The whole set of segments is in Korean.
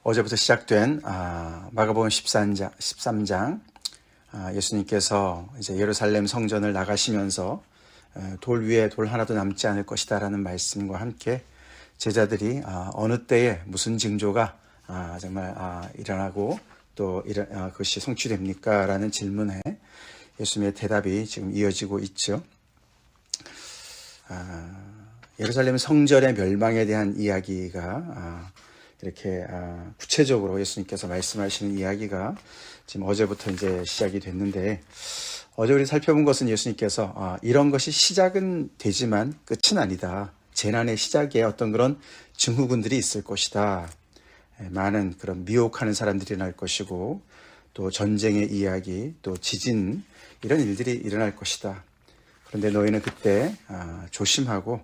어제부터 시작된 마가복음 13장 예수님께서 이제 예루살렘 성전을 나가시면서 돌 위에 돌 하나도 남지 않을 것이다라는 말씀과 함께 제자들이 어느 때에 무슨 징조가 정말 일어나고 또 그것이 성취됩니까? 라는 질문에 예수님의 대답이 지금 이어지고 있죠. 예루살렘 성전의 멸망에 대한 이야기가 이렇게 구체적으로 예수님께서 말씀하시는 이야기가 지금 어제부터 이제 시작이 됐는데, 어제 우리 살펴본 것은 예수님께서 이런 것이 시작은 되지만 끝은 아니다. 재난의 시작에 어떤 그런 증후군들이 있을 것이다. 많은 그런 미혹하는 사람들이 날 것이고, 또 전쟁의 이야기, 또 지진, 이런 일들이 일어날 것이다. 그런데 너희는 그때 조심하고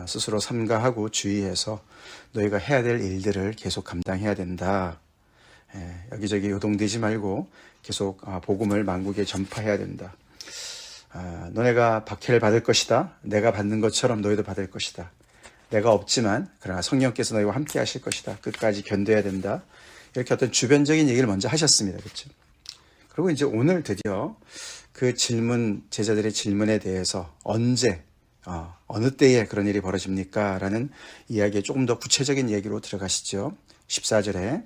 스스로 삼가하고 주의해서 너희가 해야 될 일들을 계속 감당해야 된다. 여기저기 요동되지 말고 계속 복음을 만국에 전파해야 된다. 너네가 박해를 받을 것이다. 내가 받는 것처럼 너희도 받을 것이다. 내가 없지만 그러나 성령께서 너희와 함께 하실 것이다. 끝까지 견뎌야 된다. 이렇게 어떤 주변적인 얘기를 먼저 하셨습니다. 그렇죠? 그리고 이제 오늘 드디어 그 질문, 제자들의 질문에 대해서 언제, 어느 때에 그런 일이 벌어집니까? 라는 이야기에 조금 더 구체적인 얘기로 들어가시죠. 14절에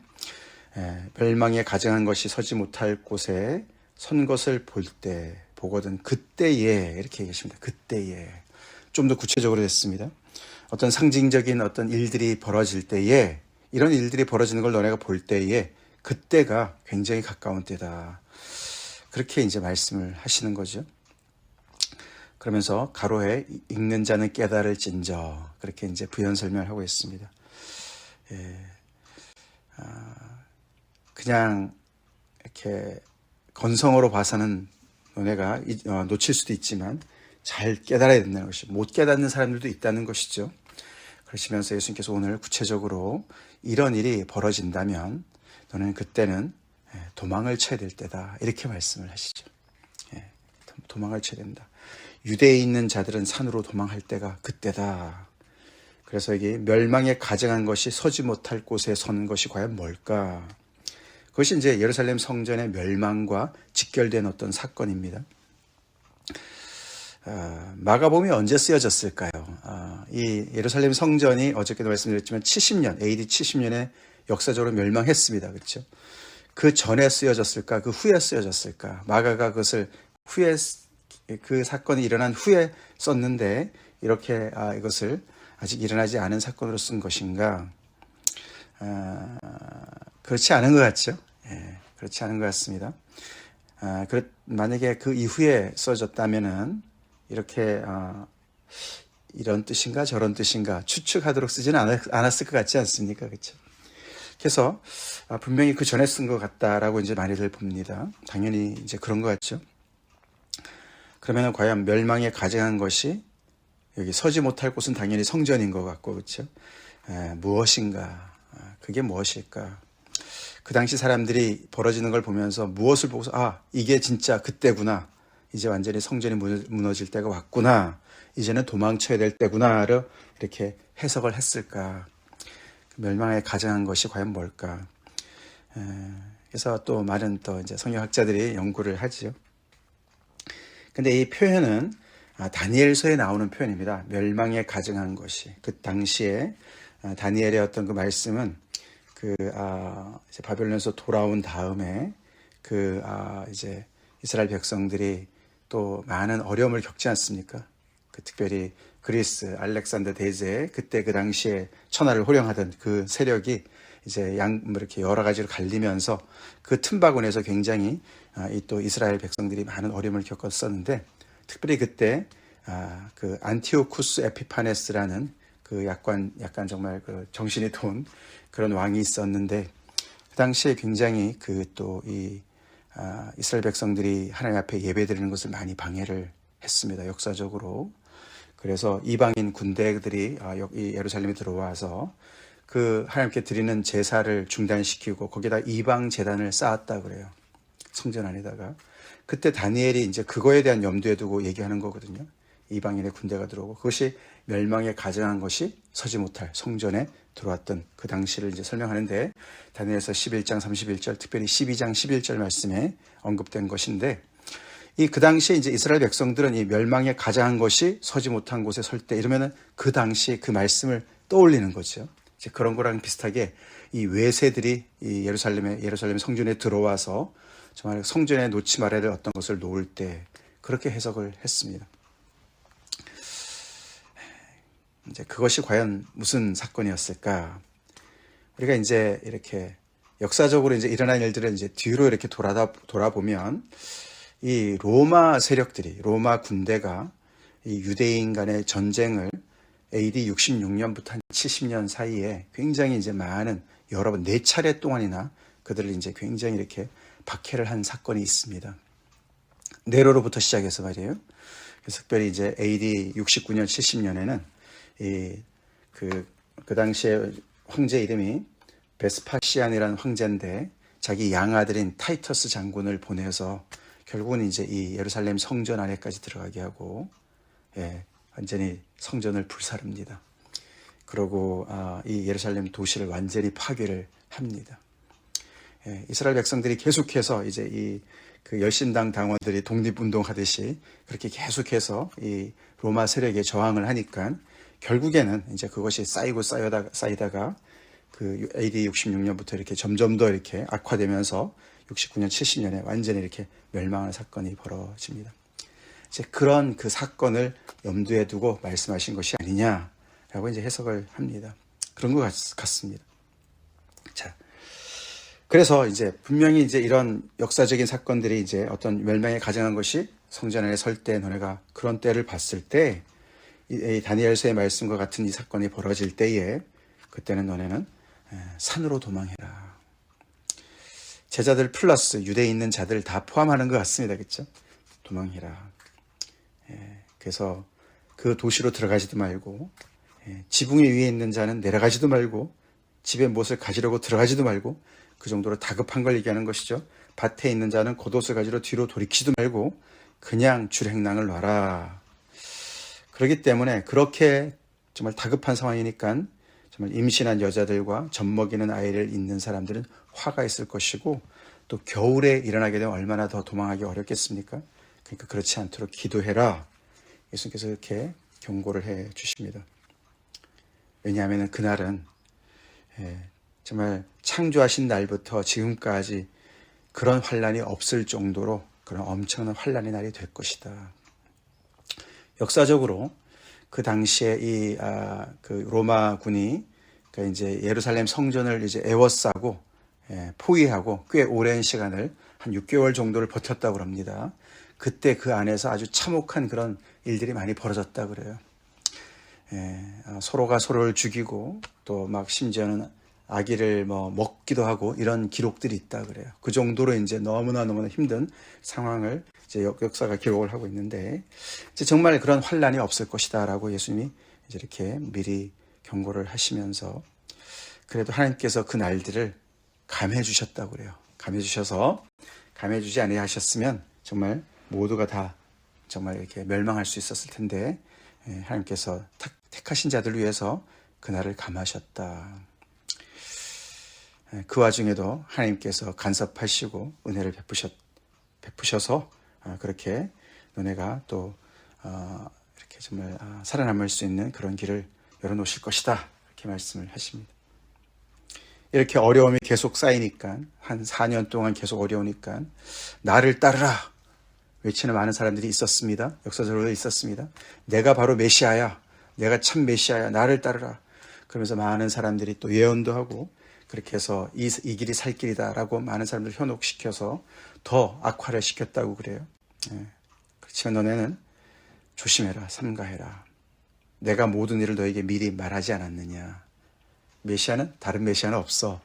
멸망에 가증한 것이 서지 못할 곳에 선 것을 볼 때 보거든 그때에, 이렇게 얘기하십니다. 그때에. 좀 더 구체적으로 됐습니다. 어떤 상징적인 어떤 일들이 벌어질 때에, 이런 일들이 벌어지는 걸 너네가 볼 때에 그때가 굉장히 가까운 때다. 그렇게 이제 말씀을 하시는 거죠. 그러면서 가로에 읽는 자는 깨달을진저, 그렇게 이제 부연 설명을 하고 있습니다. 그냥 이렇게 건성으로 봐서는 너네가 놓칠 수도 있지만 잘 깨달아야 된다는 것이, 못 깨닫는 사람들도 있다는 것이죠. 그러시면서 예수님께서 오늘 구체적으로 이런 일이 벌어진다면 너는 그때는 도망을 쳐야 될 때다, 이렇게 말씀을 하시죠. 도망을 쳐야 된다. 유대에 있는 자들은 산으로 도망할 때가 그때다. 그래서 여기 멸망에 가증한 것이 서지 못할 곳에 선 것이 과연 뭘까? 그것이 이제 예루살렘 성전의 멸망과 직결된 어떤 사건입니다. 마가복음이 언제 쓰여졌을까요? 이 예루살렘 성전이 어저께도 말씀드렸지만 70년, AD 70년에 역사적으로 멸망했습니다. 그렇죠? 그 전에 쓰여졌을까? 그 후에 쓰여졌을까? 마가가 그것을 후에, 그 사건이 일어난 후에 썼는데 이렇게 이것을 아직 일어나지 않은 사건으로 쓴 것인가? 그렇지 않은 것 같죠? 그렇지 않은 것 같습니다. 만약에 그 이후에 써졌다면은 이렇게 이런 뜻인가 저런 뜻인가 추측하도록 쓰지는 않았을 것 같지 않습니까? 그렇죠? 그래서 분명히 그 전에 쓴 것 같다라고 이제 많이들 봅니다. 당연히 이제 그런 것 같죠. 그러면은 과연 멸망에 가증한 것이 여기 서지 못할 곳은 당연히 성전인 것 같고, 그렇죠? 무엇인가? 그게 무엇일까? 그 당시 사람들이 벌어지는 걸 보면서 무엇을 보고서 이게 진짜 그때구나. 이제 완전히 성전이 무너질 때가 왔구나. 이제는 도망쳐야 될 때구나를 이렇게 해석을 했을까? 멸망에 가증한 것이 과연 뭘까? 그래서 또 많은 또 이제 성경학자들이 연구를 하지요. 근데 이 표현은 다니엘서에 나오는 표현입니다. 멸망에 가증한 것이. 그 당시에 다니엘의 어떤 그 말씀은 이제 바벨론에서 돌아온 다음에 이제 이스라엘 백성들이 또 많은 어려움을 겪지 않습니까? 특별히 그리스 알렉산더 대제, 그때 그 당시에 천하를 호령하던 그 세력이 이제 이렇게 여러 가지로 갈리면서 그 틈바구니에서 굉장히 또 이스라엘 백성들이 많은 어려움을 겪었었는데, 특별히 그때 그 안티오쿠스 에피파네스라는 그 약간 정말 그 정신이 돈 그런 왕이 있었는데, 그 당시에 굉장히 이스라엘 백성들이 하나님 앞에 예배드리는 것을 많이 방해를 했습니다. 역사적으로. 그래서 이방인 군대들이 이 예루살렘에 들어와서 그 하나님께 드리는 제사를 중단시키고 거기다 이방 제단을 쌓았다 그래요. 성전 안에다가. 그때 다니엘이 이제 그거에 대한 염두에 두고 얘기하는 거거든요. 이방인의 군대가 들어오고 그것이 멸망에 가증한 것이 서지 못할 성전에 들어왔던 그 당시를 이제 설명하는데 다니엘서 11장 31절 특별히 12장 11절 말씀에 언급된 것인데 이 그 당시에 이제 이스라엘 백성들은 이 멸망에 가증한 것이 서지 못한 곳에 설 때 이러면은 그 당시 그 말씀을 떠올리는 거죠. 이제 그런 거랑 비슷하게 이 외세들이 이 예루살렘 성전에 들어와서 정말 성전에 놓지 말아야 될 어떤 것을 놓을 때 그렇게 해석을 했습니다. 이제 그것이 과연 무슨 사건이었을까? 우리가 이제 이렇게 역사적으로 이제 일어난 일들을 이제 뒤로 이렇게 돌아보면 이 로마 세력들이 로마 군대가 이 유대인 간의 전쟁을 AD 66년부터 한 70년 사이에 굉장히 이제 많은 여러 번 4차례 동안이나 그들을 이제 굉장히 이렇게 박해를 한 사건이 있습니다. 네로로부터 시작해서 말이에요. 그래서 특별히 이제 AD 69년, 70년에는 그 당시에 황제 이름이 베스파시안이라는 황제인데 자기 양아들인 타이터스 장군을 보내서 결국은 이제 이 예루살렘 성전 안에까지 들어가게 하고 완전히 성전을 불사릅니다. 그리고 이 예루살렘 도시를 완전히 파괴를 합니다. 이스라엘 백성들이 계속해서 이제 그 열심당 당원들이 독립운동하듯이 그렇게 계속해서 이 로마 세력에 저항을 하니까 결국에는 이제 그것이 쌓이다가 그 AD 66년부터 이렇게 점점 더 이렇게 악화되면서 69년, 70년에 완전히 이렇게 멸망하는 사건이 벌어집니다. 이제 그런 그 사건을 염두에 두고 말씀하신 것이 아니냐라고 이제 해석을 합니다. 그런 것 같습니다. 자, 그래서 이제 분명히 이제 이런 역사적인 사건들이 이제 어떤 멸망에 가증한 것이 성전 안에 설 때 너네가 그런 때를 봤을 때 이 다니엘서의 말씀과 같은 이 사건이 벌어질 때에 그때는 너네는 산으로 도망해라. 제자들 플러스 유대에 있는 자들 다 포함하는 것 같습니다. 그렇죠? 도망해라. 그래서 그 도시로 들어가지도 말고 지붕 위에 있는 자는 내려가지도 말고 집에 무엇을 가지려고 들어가지도 말고 그 정도로 다급한 걸 얘기하는 것이죠. 밭에 있는 자는 겉옷을 가지러 뒤로 돌이키지도 말고 그냥 줄행랑을 놔라. 그렇기 때문에 그렇게 정말 다급한 상황이니까 정말 임신한 여자들과 젖먹이는 아이를 잇는 사람들은 화가 있을 것이고 또 겨울에 일어나게 되면 얼마나 더 도망하기 어렵겠습니까? 그러니까 그렇지 않도록 기도해라. 예수님께서 이렇게 경고를 해 주십니다. 왜냐하면 그날은 정말 창조하신 날부터 지금까지 그런 환란이 없을 정도로 그런 엄청난 환란의 날이 될 것이다. 역사적으로 그 당시에 그 로마군이 그러니까 이제 예루살렘 성전을 이제 에워싸고 포위하고 꽤 오랜 시간을 한 6개월 정도를 버텼다고 합니다. 그때 그 안에서 아주 참혹한 그런 일들이 많이 벌어졌다 그래요. 서로가 서로를 죽이고 또 막 심지어는 아기를 먹기도 하고 이런 기록들이 있다 그래요. 그 정도로 이제 너무나 힘든 상황을 이제 역사가 기록을 하고 있는데 이제 정말 그런 환란이 없을 것이다라고 예수님이 이제 이렇게 미리 경고를 하시면서 그래도 하나님께서 그 날들을 감해 주셨다고 그래요. 감해 주셔서 감해 주지 아니하셨으면 정말 모두가 다 정말 이렇게 멸망할 수 있었을 텐데 하나님께서 택하신 자들을 위해서 그날을 감하셨다. 그 와중에도 하나님께서 간섭하시고 은혜를 베푸셔서 그렇게 너네가 또 이렇게 정말 살아남을 수 있는 그런 길을 열어놓으실 것이다. 이렇게 말씀을 하십니다. 이렇게 어려움이 계속 쌓이니까 한 4년 동안 계속 어려우니까 나를 따르라 외치는 많은 사람들이 있었습니다. 역사적으로 있었습니다. 내가 바로 메시아야. 내가 참 메시아야. 나를 따르라. 그러면서 많은 사람들이 또 예언도 하고 그렇게 해서 이 길이 살 길이다라고 많은 사람들을 현혹시켜서 더 악화를 시켰다고 그래요. 그렇지만 너네는 조심해라. 삼가해라. 내가 모든 일을 너에게 미리 말하지 않았느냐. 메시아는 다른 메시아는 없어.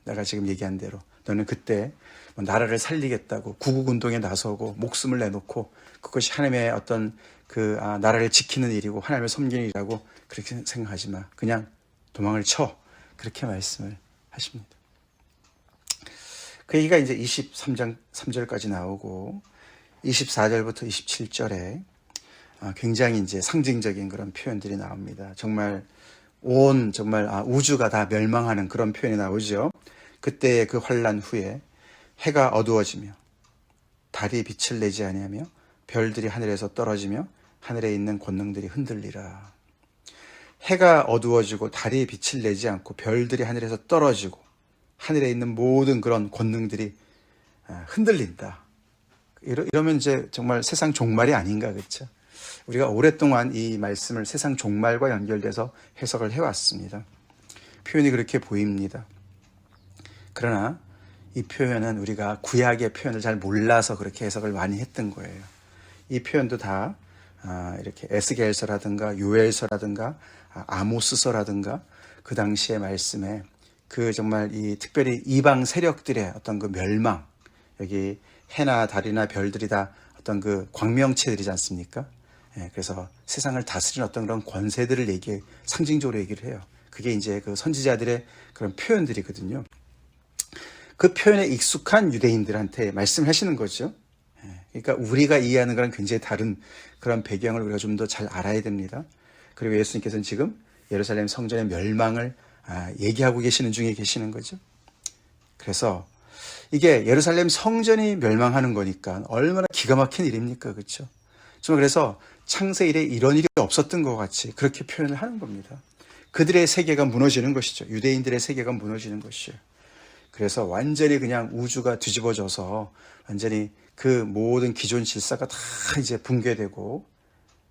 내가 지금 얘기한 대로 너는 그때 나라를 살리겠다고 구국운동에 나서고 목숨을 내놓고 그것이 하나님의 어떤 그 나라를 지키는 일이고 하나님을 섬기는 일이라고 그렇게 생각하지 마. 그냥 도망을 쳐. 그렇게 말씀을 하십니다. 그 얘기가 이제 23장 3절까지 나오고 24절부터 27절에 굉장히 이제 상징적인 그런 표현들이 나옵니다. 정말 정말 우주가 다 멸망하는 그런 표현이 나오죠. 그때의 그 환란 후에 해가 어두워지며 달이 빛을 내지 아니하며 별들이 하늘에서 떨어지며 하늘에 있는 권능들이 흔들리라. 해가 어두워지고 달이 빛을 내지 않고 별들이 하늘에서 떨어지고 하늘에 있는 모든 그런 권능들이 흔들린다. 이러면 이제 정말 세상 종말이 아닌가, 그렇죠? 우리가 오랫동안 이 말씀을 세상 종말과 연결돼서 해석을 해왔습니다. 표현이 그렇게 보입니다. 그러나 이 표현은 우리가 구약의 표현을 잘 몰라서 그렇게 해석을 많이 했던 거예요. 이 표현도 다 이렇게 에스겔서라든가 요엘서라든가 아모스서라든가 그 당시의 말씀에 그 정말 특별히 이방 세력들의 어떤 그 멸망, 여기 해나 달이나 별들이 다 어떤 그 광명체들이지 않습니까? 그래서 세상을 다스리는 어떤 그런 권세들을 상징적으로 얘기를 해요. 그게 이제 그 선지자들의 그런 표현들이거든요. 그 표현에 익숙한 유대인들한테 말씀하시는 거죠. 그러니까 우리가 이해하는 거랑 굉장히 다른 그런 배경을 우리가 좀 더 잘 알아야 됩니다. 그리고 예수님께서는 지금 예루살렘 성전의 멸망을 얘기하고 계시는 중에 계시는 거죠. 그래서 이게 예루살렘 성전이 멸망하는 거니까 얼마나 기가 막힌 일입니까? 그렇죠? 정말 그래서 창세 이래 이런 일이 없었던 것 같이 그렇게 표현을 하는 겁니다. 그들의 세계가 무너지는 것이죠. 유대인들의 세계가 무너지는 것이에요. 그래서 완전히 그냥 우주가 뒤집어져서 완전히 그 모든 기존 질서가 다 이제 붕괴되고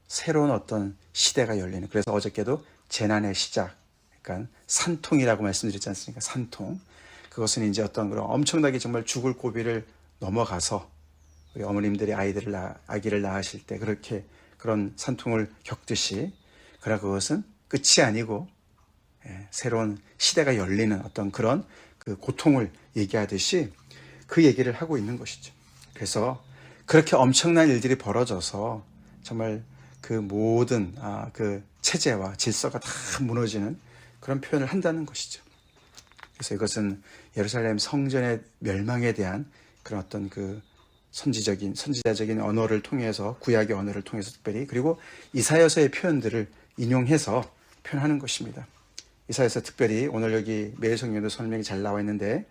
새로운 어떤 시대가 열리는, 그래서 어저께도 재난의 시작, 그러니까 산통이라고 말씀드렸지 않습니까? 산통. 그것은 이제 어떤 그런 엄청나게 정말 죽을 고비를 넘어가서 우리 어머님들이 아기를 낳으실 때 그렇게 그런 산통을 겪듯이, 그러나 그것은 끝이 아니고 새로운 시대가 열리는 어떤 그런 그 고통을 얘기하듯이 그 얘기를 하고 있는 것이죠. 그래서 그렇게 엄청난 일들이 벌어져서 정말 그 모든 그 체제와 질서가 다 무너지는 그런 표현을 한다는 것이죠. 그래서 이것은 예루살렘 성전의 멸망에 대한 그런 어떤 그 선지자적인 언어를 통해서, 구약의 언어를 통해서 특별히, 그리고 이사야서의 표현들을 인용해서 표현하는 것입니다. 이사야서 특별히 오늘 여기 매일 성경도 설명이 잘 나와 있는데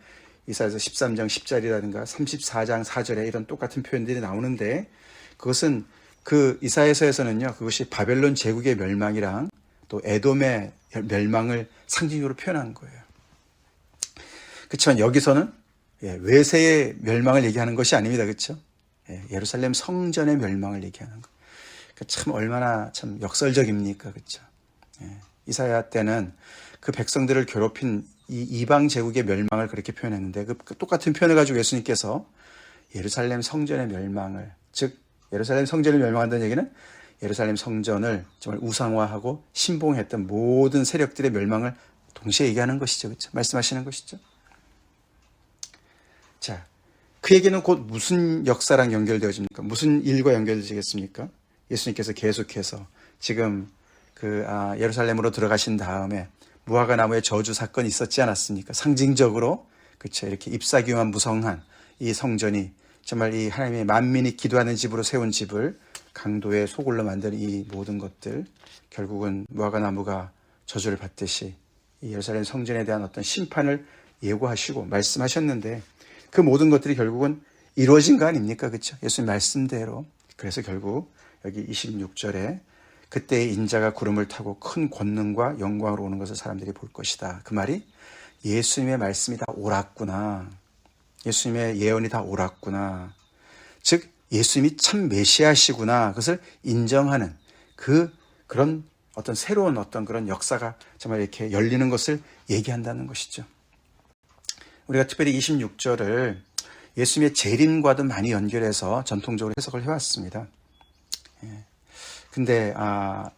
이사야서 13장 10절이라든가 34장 4절에 이런 똑같은 표현들이 나오는데, 그것은 그 이사야서에서는요, 그것이 바벨론 제국의 멸망이랑 또 에돔의 멸망을 상징적으로 표현한 거예요. 그렇지만 여기서는 외세의 멸망을 얘기하는 것이 아닙니다. 그렇죠? 예루살렘 성전의 멸망을 얘기하는 거. 그러니까 참 얼마나 참 역설적입니까? 그렇죠? 이사야 때는 그 백성들을 괴롭힌 이 이방 제국의 멸망을 그렇게 표현했는데, 그 똑같은 표현을 가지고 예수님께서 예루살렘 성전의 멸망을, 즉 예루살렘 성전을 멸망한다는 얘기는 예루살렘 성전을 정말 우상화하고 신봉했던 모든 세력들의 멸망을 동시에 얘기하는 것이죠. 그렇죠? 말씀하시는 것이죠. 자, 그 얘기는 곧 무슨 역사랑 연결되어집니까? 무슨 일과 연결되겠습니까? 예수님께서 계속해서 지금 예루살렘으로 들어가신 다음에 무화과 나무의 저주 사건이 있었지 않았습니까? 상징적으로, 그렇죠, 이렇게 잎사귀만 무성한 이 성전이 정말 이 하나님의 만민이 기도하는 집으로 세운 집을 강도의 소굴로 만드는 이 모든 것들, 결국은 무화과 나무가 저주를 받듯이 이 예루살렘 성전에 대한 어떤 심판을 예고하시고 말씀하셨는데, 그 모든 것들이 결국은 이루어진 거 아닙니까? 그렇죠? 예수님 말씀대로. 그래서 결국 여기 26절에 그때의 인자가 구름을 타고 큰 권능과 영광으로 오는 것을 사람들이 볼 것이다. 그 말이 예수님의 말씀이 다 옳았구나. 예수님의 예언이 다 옳았구나. 즉 예수님이 참 메시아시구나. 그것을 인정하는 그런 어떤 새로운 어떤 그런 역사가 정말 이렇게 열리는 것을 얘기한다는 것이죠. 우리가 특별히 26절을 예수님의 재림과도 많이 연결해서 전통적으로 해석을 해왔습니다. 근데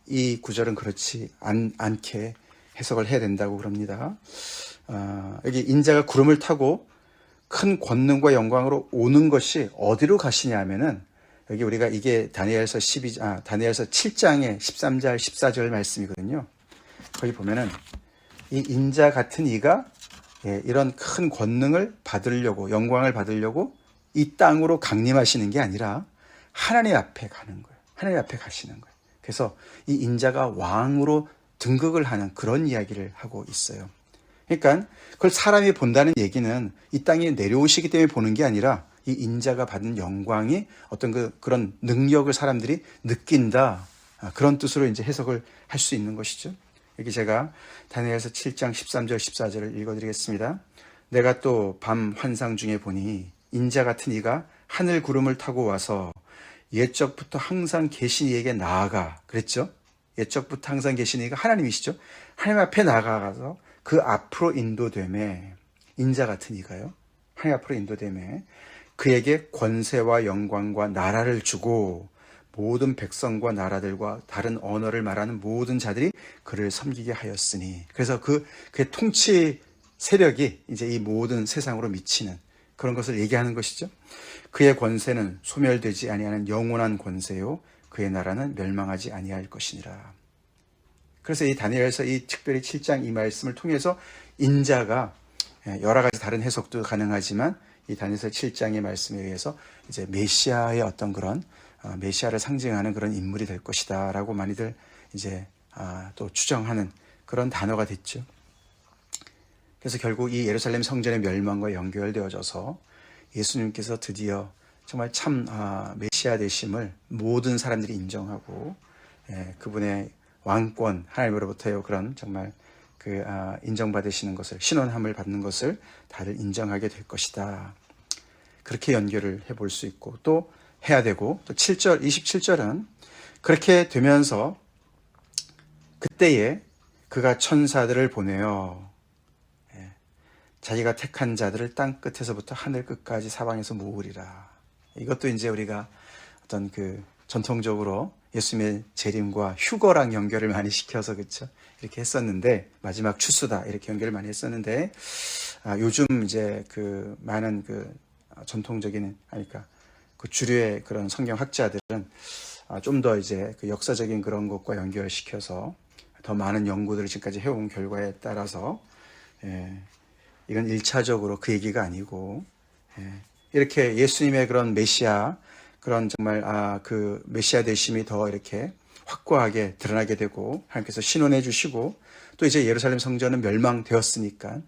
이 구절은 그렇지 않게 해석을 해야 된다고 그럽니다. 여기 인자가 구름을 타고 큰 권능과 영광으로 오는 것이 어디로 가시냐 하면은, 여기 우리가 이게 다니엘서 7장의 13절 14절 말씀이거든요. 거기 보면은 이 인자 같은 이가 이런 큰 권능을 받으려고, 영광을 받으려고 이 땅으로 강림하시는 게 아니라 하나님 앞에 가는 거예요. 하나님 앞에 가시는 거예요. 그래서 이 인자가 왕으로 등극을 하는 그런 이야기를 하고 있어요. 그러니까 그걸 사람이 본다는 얘기는 이 땅에 내려오시기 때문에 보는 게 아니라 이 인자가 받은 영광이 어떤 그런 능력을 사람들이 느낀다. 그런 뜻으로 이제 해석을 할 수 있는 것이죠. 여기 제가 다니엘서 7장 13절 14절을 읽어드리겠습니다. 내가 또 밤 환상 중에 보니 인자 같은 이가 하늘 구름을 타고 와서 옛적부터 항상 계신 이에게 나아가 그랬죠. 옛적부터 항상 계신 이가 하나님이시죠. 하나님 앞에 나아가서 그 앞으로 인도되매 인자 같은 이가요. 하나님 앞으로 인도되매 그에게 권세와 영광과 나라를 주고 모든 백성과 나라들과 다른 언어를 말하는 모든 자들이 그를 섬기게 하였으니 그래서 그의 통치 세력이 이제 이 모든 세상으로 미치는 그런 것을 얘기하는 것이죠. 그의 권세는 소멸되지 아니하는 영원한 권세요 그의 나라는 멸망하지 아니할 것이니라. 그래서 이 다니엘서 이 특별히 7장 이 말씀을 통해서 인자가 여러 가지 다른 해석도 가능하지만 이 다니엘서 7장의 말씀에 의해서 이제 메시아의 어떤 그런 메시아를 상징하는 그런 인물이 될 것이다라고 많이들 이제 또 추정하는 그런 단어가 됐죠. 그래서 결국 이 예루살렘 성전의 멸망과 연결되어져서 예수님께서 드디어 정말 참 메시아 되심을 모든 사람들이 인정하고 그분의 왕권 하나님으로부터의 그런 정말 인정받으시는 것을 신원함을 받는 것을 다들 인정하게 될 것이다. 그렇게 연결을 해볼 수 있고 또 해야 되고 또 7절 27절은 그렇게 되면서 그때에 그가 천사들을 보내어 자기가 택한 자들을 땅 끝에서부터 하늘 끝까지 사방에서 모으리라. 이것도 이제 우리가 어떤 전통적으로 예수님의 재림과 휴거랑 연결을 많이 시켜서 그렇죠. 이렇게 했었는데 마지막 추수다 이렇게 연결을 많이 했었는데 요즘 이제 많은 전통적인 그러니까 주류의 그런 성경 학자들은 좀 더 이제 역사적인 그런 것과 연결시켜서 더 많은 연구들을 지금까지 해온 결과에 따라서 이건 1차적으로 그 얘기가 아니고 이렇게 예수님의 그런 메시아 그런 정말 그 메시아 되심이 더 이렇게 확고하게 드러나게 되고 하나님께서 신원해 주시고 또 이제 예루살렘 성전은 멸망되었으니까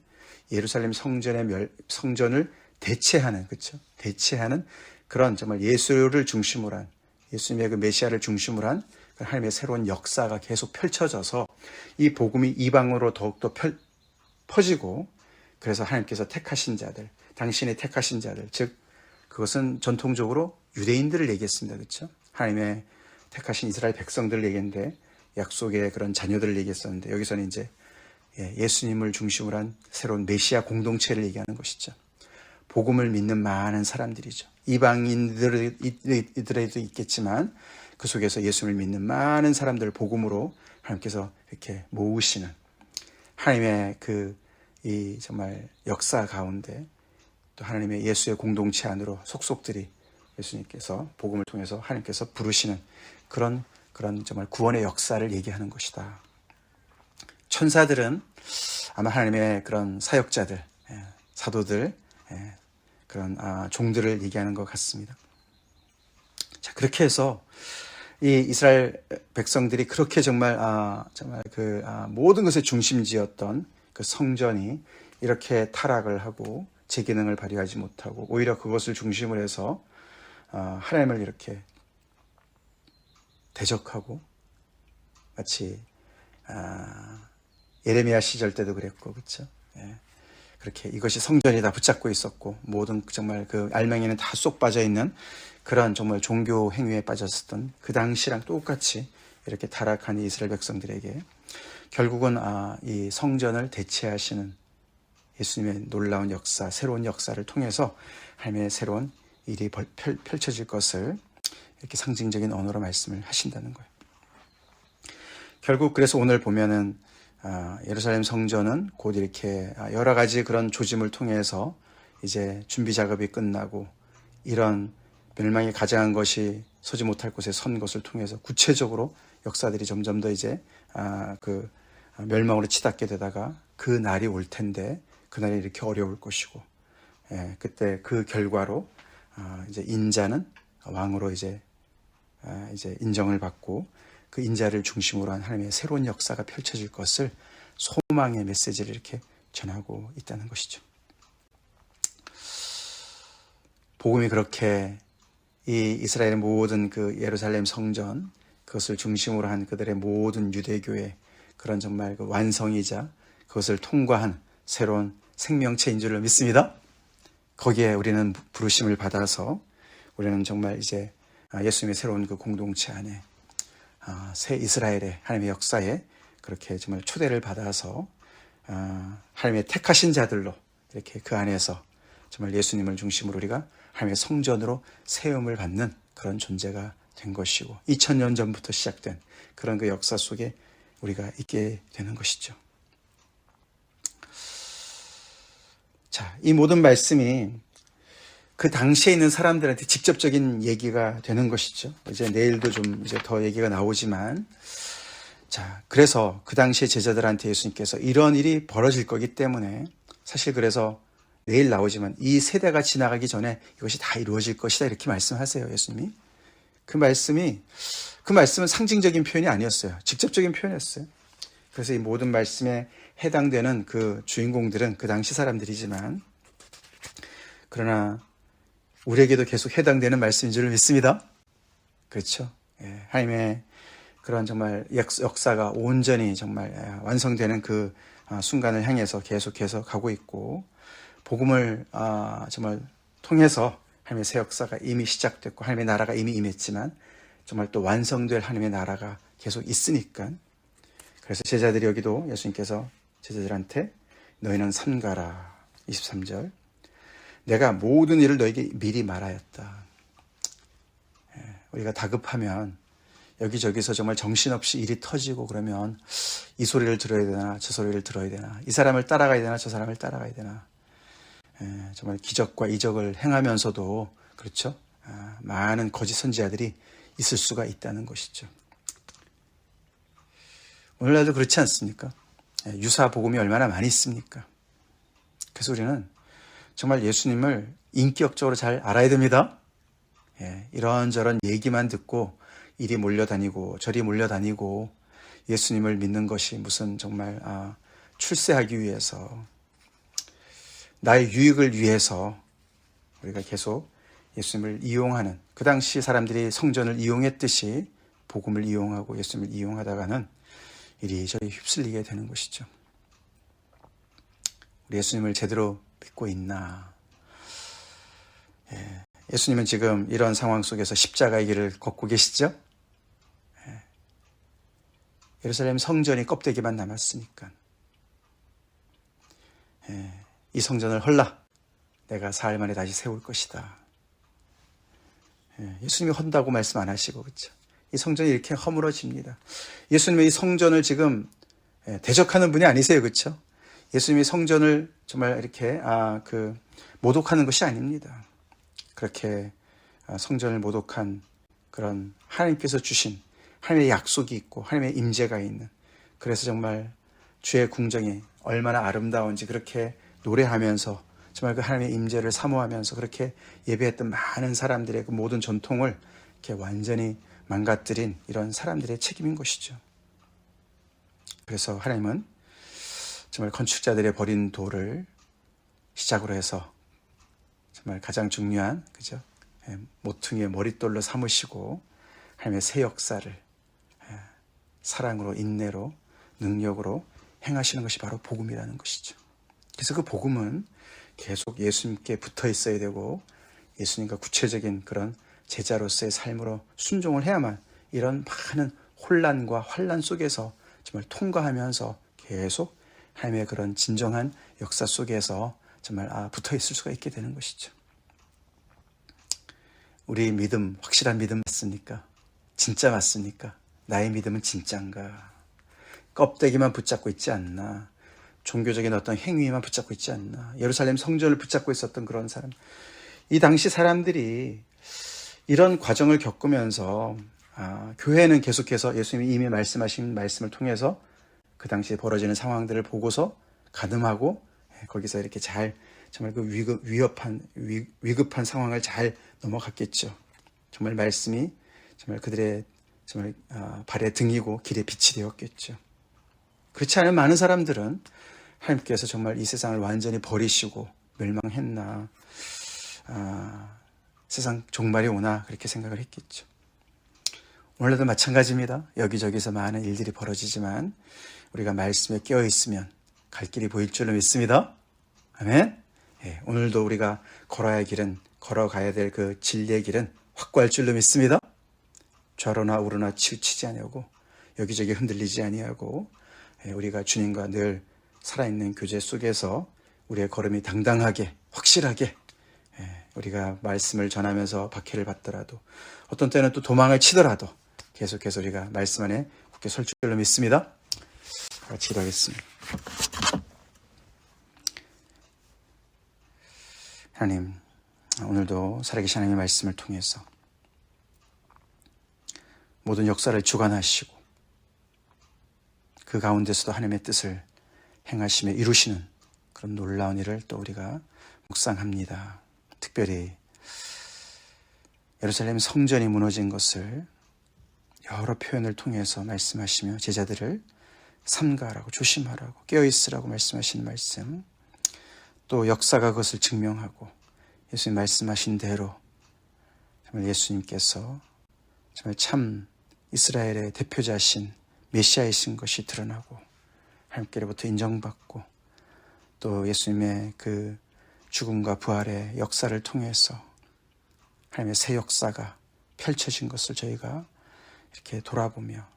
예루살렘 성전을 대체하는 그렇죠? 대체하는 그런 정말 예수를 중심으로 한 예수님의 그 메시아를 중심으로 한 하나님의 새로운 역사가 계속 펼쳐져서 이 복음이 이방으로 더욱더 퍼지고 그래서 하나님께서 택하신 자들, 당신의 택하신 자들, 즉 그것은 전통적으로 유대인들을 얘기했습니다. 그렇죠? 하나님의 택하신 이스라엘 백성들을 얘기했는데 약속의 그런 자녀들을 얘기했었는데 여기서는 이제 예수님을 중심으로 한 새로운 메시아 공동체를 얘기하는 것이죠. 복음을 믿는 많은 사람들이죠. 이방인들에도 있겠지만 그 속에서 예수님을 믿는 많은 사람들을 복음으로 하나님께서 이렇게 모으시는 하나님의 이 정말 역사 가운데 또 하나님의 예수의 공동체 안으로 속속들이 예수님께서 복음을 통해서 하나님께서 부르시는 그런 정말 구원의 역사를 얘기하는 것이다. 천사들은 아마 하나님의 그런 사역자들, 사도들, 그런 종들을 얘기하는 것 같습니다. 자, 그렇게 해서 이 이스라엘 백성들이 그렇게 정말 모든 것의 중심지였던 그 성전이 이렇게 타락을 하고 제 기능을 발휘하지 못하고 오히려 그것을 중심으로 해서 하나님을 이렇게 대적하고 마치 예레미야 시절 때도 그랬고 그렇죠. 그렇게 이것이 성전이다 붙잡고 있었고 모든 정말 그 알맹이는 다 쏙 빠져 있는 그런 정말 종교 행위에 빠졌었던 그 당시랑 똑같이 이렇게 타락한 이스라엘 백성들에게 결국은 이 성전을 대체하시는 예수님의 놀라운 역사, 새로운 역사를 통해서 하나님의 새로운 일이 펼쳐질 것을 이렇게 상징적인 언어로 말씀을 하신다는 거예요. 결국 그래서 오늘 보면은 예루살렘 성전은 곧 이렇게 여러 가지 그런 조짐을 통해서 이제 준비 작업이 끝나고 이런 멸망이 가장한 것이 서지 못할 곳에 선 것을 통해서 구체적으로 역사들이 점점 더 이제 그 멸망으로 치닫게 되다가 그 날이 올 텐데 그 날이 이렇게 어려울 것이고 그때 그 결과로 이제 인자는 왕으로 이제 이제 인정을 받고 그 인자를 중심으로 한 하나님의 새로운 역사가 펼쳐질 것을 소망의 메시지를 이렇게 전하고 있다는 것이죠. 복음이 그렇게 이 이스라엘의 모든 그 예루살렘 성전, 그것을 중심으로 한 그들의 모든 유대교의 그런 정말 그 완성이자 그것을 통과한 새로운 생명체인 줄을 믿습니다. 거기에 우리는 부르심을 받아서 우리는 정말 이제 예수님의 새로운 그 공동체 안에 새 이스라엘의 하나님의 역사에 그렇게 정말 초대를 받아서 하나님의 택하신 자들로 이렇게 그 안에서 정말 예수님을 중심으로 우리가 하나님의 성전으로 세움을 받는 그런 존재가 된 것이고 2000년 전부터 시작된 그런 그 역사 속에 우리가 있게 되는 것이죠. 자, 이 모든 말씀이 그 당시에 있는 사람들한테 직접적인 얘기가 되는 것이죠. 이제 내일도 좀 이제 더 얘기가 나오지만, 자, 그래서 그 당시에 제자들한테 예수님께서 이런 일이 벌어질 거기 때문에 사실 그래서 내일 나오지만 이 세대가 지나가기 전에 이것이 다 이루어질 것이다 이렇게 말씀하세요, 예수님이. 그 말씀은 상징적인 표현이 아니었어요. 직접적인 표현이었어요. 그래서 이 모든 말씀에 해당되는 그 주인공들은 그 당시 사람들이지만, 그러나 우리에게도 계속 해당되는 말씀인 줄 믿습니다. 그렇죠? 예, 하나님의 그런 정말 역사가 온전히 정말 완성되는 그 순간을 향해서 계속해서 가고 있고, 복음을 정말 통해서 하나님의 새 역사가 이미 시작됐고 하나님의 나라가 이미 임했지만 정말 또 완성될 하나님의 나라가 계속 있으니까, 그래서 제자들이 여기도 예수님께서 제자들한테 너희는 삼가라 23절 내가 모든 일을 너에게 미리 말하였다. 우리가 다급하면 여기저기서 정말 정신없이 일이 터지고 그러면 이 소리를 들어야 되나 저 소리를 들어야 되나, 이 사람을 따라가야 되나 저 사람을 따라가야 되나, 정말 기적과 이적을 행하면서도 그렇죠, 많은 거짓 선지자들이 있을 수가 있다는 것이죠. 오늘날도 그렇지 않습니까? 유사 복음이 얼마나 많이 있습니까? 그래서 우리는 정말 예수님을 인격적으로 잘 알아야 됩니다. 이런저런 얘기만 듣고 이리 몰려다니고 저리 몰려다니고 예수님을 믿는 것이 무슨 정말 출세하기 위해서, 나의 유익을 위해서 우리가 계속 예수님을 이용하는, 그 당시 사람들이 성전을 이용했듯이 복음을 이용하고 예수님을 이용하다가는 이리저리 휩쓸리게 되는 것이죠. 우리 예수님을 제대로 믿고 있나? 예수님은 지금 이런 상황 속에서 십자가의 길을 걷고 계시죠? 예루살렘 성전이 껍데기만 남았으니까 이 성전을 헐라 내가 사흘 만에 다시 세울 것이다. 예수님이 헌다고 말씀 안 하시고, 그렇죠? 이 성전이 이렇게 허물어집니다. 예수님의 이 성전을 지금 대적하는 분이 아니세요, 그렇죠? 예수님이 성전을 정말 이렇게 모독하는 것이 아닙니다. 그렇게 성전을 모독한 그런 하나님께서 주신 하나님의 약속이 있고 하나님의 임재가 있는, 그래서 정말 주의 궁정이 얼마나 아름다운지 그렇게 노래하면서 정말 그 하나님의 임재를 사모하면서 그렇게 예배했던 많은 사람들의 그 모든 전통을 이렇게 완전히 망가뜨린 이런 사람들의 책임인 것이죠. 그래서 하나님은 정말 건축자들의 버린 돌을 시작으로 해서 정말 가장 중요한, 그죠? 모퉁이의 머릿돌로 삼으시고 하나님의 새 역사를 사랑으로, 인내로, 능력으로 행하시는 것이 바로 복음이라는 것이죠. 그래서 그 복음은 계속 예수님께 붙어 있어야 되고 예수님과 구체적인 그런 제자로서의 삶으로 순종을 해야만 이런 많은 혼란과 환란 속에서 정말 통과하면서 계속 하나님의 그런 진정한 역사 속에서 정말 붙어 있을 수가 있게 되는 것이죠. 우리 믿음, 확실한 믿음 맞습니까? 진짜 맞습니까? 나의 믿음은 진짜인가? 껍데기만 붙잡고 있지 않나? 종교적인 어떤 행위만 붙잡고 있지 않나? 예루살렘 성전을 붙잡고 있었던 그런 사람, 이 당시 사람들이 이런 과정을 겪으면서 교회는 계속해서 예수님이 이미 말씀하신 말씀을 통해서 그 당시에 벌어지는 상황들을 보고서 가늠하고 거기서 이렇게 잘 정말 그 위급한 상황을 잘 넘어갔겠죠. 정말 말씀이 정말 그들의 정말 발의 등이고 길의 빛이 되었겠죠. 그렇지 않은 많은 사람들은 하나님께서 정말 이 세상을 완전히 버리시고 멸망했나, 세상 종말이 오나 그렇게 생각을 했겠죠. 오늘도 마찬가지입니다. 여기저기서 많은 일들이 벌어지지만 우리가 말씀에 깨어 있으면 갈 길이 보일 줄로 믿습니다. 아멘. 예, 오늘도 우리가 걸어야 할 길은, 걸어가야 될 그 진리의 길은 확고할 줄로 믿습니다. 좌로나 우로나 치우치지 아니하고 여기저기 흔들리지 아니하고, 우리가 주님과 늘 살아있는 교제 속에서 우리의 걸음이 당당하게 확실하게, 우리가 말씀을 전하면서 박해를 받더라도, 어떤 때는 또 도망을 치더라도 계속해서 우리가 말씀 안에 굳게 설 줄로 믿습니다. 같이 기도하겠습니다. 하나님, 오늘도 살아계신 하나님의 말씀을 통해서 모든 역사를 주관하시고 그 가운데서도 하나님의 뜻을 행하시며 이루시는 그런 놀라운 일을 또 우리가 묵상합니다. 특별히 예루살렘 성전이 무너진 것을 여러 표현을 통해서 말씀하시며 제자들을 삼가라고, 조심하라고, 깨어있으라고 말씀하시는 말씀, 또 역사가 그것을 증명하고 예수님 말씀하신 대로 정말 예수님께서 정말 참 이스라엘의 대표자신 메시아이신 것이 드러나고 하나님께로부터 인정받고, 또 예수님의 그 죽음과 부활의 역사를 통해서 하나님의 새 역사가 펼쳐진 것을 저희가 이렇게 돌아보며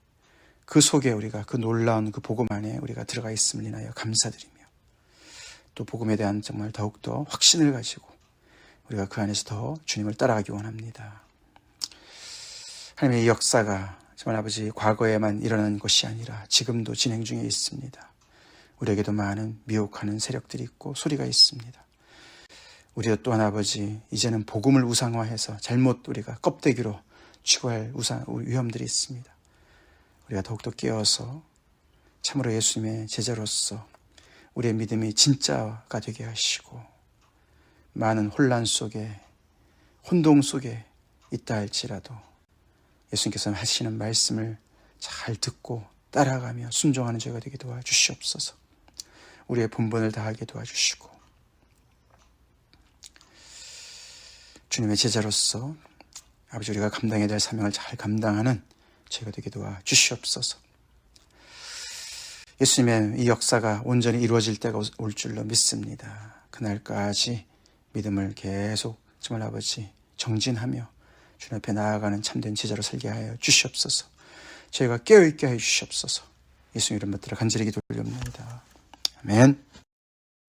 그 속에 우리가 그 놀라운 그 복음 안에 우리가 들어가 있음을 인하여 감사드리며, 또 복음에 대한 정말 더욱더 확신을 가지고 우리가 그 안에서 더 주님을 따라가기 원합니다. 하나님의 이 역사가 정말 아버지 과거에만 일어난 것이 아니라 지금도 진행 중에 있습니다. 우리에게도 많은 미혹하는 세력들이 있고 소리가 있습니다. 우리도 또한 아버지 이제는 복음을 우상화해서 잘못 우리가 껍데기로 취급할 위험들이 있습니다. 우리가 더욱더 깨어서 참으로 예수님의 제자로서 우리의 믿음이 진짜가 되게 하시고, 많은 혼란 속에 혼동 속에 있다 할지라도 예수님께서 하시는 말씀을 잘 듣고 따라가며 순종하는 저희가 되게 도와주시옵소서. 우리의 본분을 다하게 도와주시고, 주님의 제자로서 아버지 우리가 감당해야 될 사명을 잘 감당하는 저희가 되게 도와주시옵소서. 예수님의 이 역사가 온전히 이루어질 때가 올 줄로 믿습니다. 그날까지 믿음을 계속 정말 아버지 정진하며 주님 앞에 나아가는 참된 제자로 살게 하여 주시옵소서. 저희가 깨어있게 하여 주시옵소서. 예수님 이름 받들어 간절히 기도드립니다. 아멘.